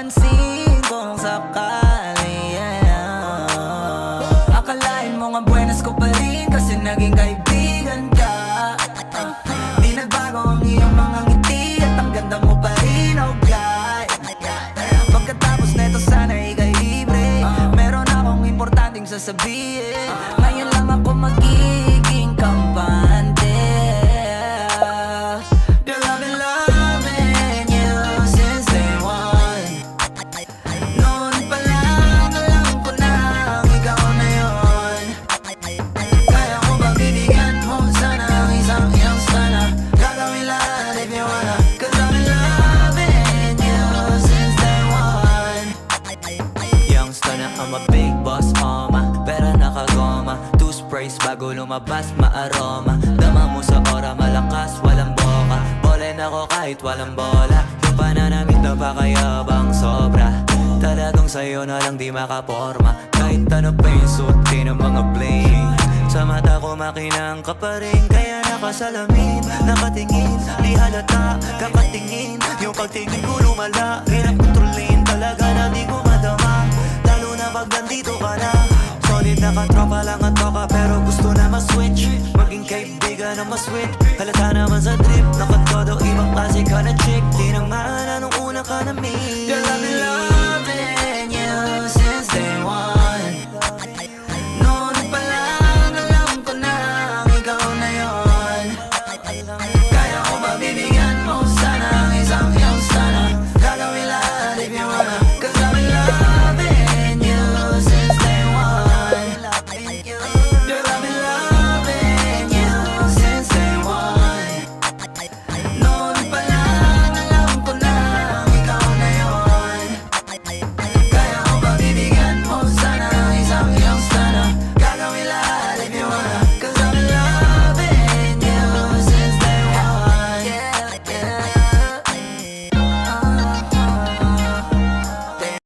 papansin kung sakali, akalain mo nga buenas ko pa rin kasi naging kaibigan ka. Di nagbago ang iyong mga ngiti at ang ganda mo pa rin, oh God. Pagkatapos neto sana ika'y libre, meron akong importanteng sasabihin. Ngayon lang ako magiging kampante. Girl, I've been loving you since day one. Noon pa lang alam ko na ikaw na yun. Kaya ko ba bibigyan mo sana ang isang iyong sana? Gagawin lahat if you wanna, 'cause I've been loving you since day one. Youngster na I'm a big boss, pera nakagoma. Two sprays bago lumabas, maaroma. Dama mo sa ora, malakas, walang boka. Bolen ako kahit walang bola. Yung pananamit na pakayabang sobra. Talagang sa'yo na lang di makaporma. Kahit ano pa yung suotin ng mga bling. Sa mata ko makinang ka pa rin, kaya nakasalamin, nakatingin, di halata, kakatingin. Yung pagtingin ko lumala, hirap kontrolin, talaga na di ko madama. Lalo na pag nandito ka na. Solid na katropa lang at toka, pero gusto na ma-switch, maging kaibigan na ma-sweet. Halata naman sa trip, nakatodo, ibang klase ka na chick. Di naman anong una ka na meet. Girl, I've been loving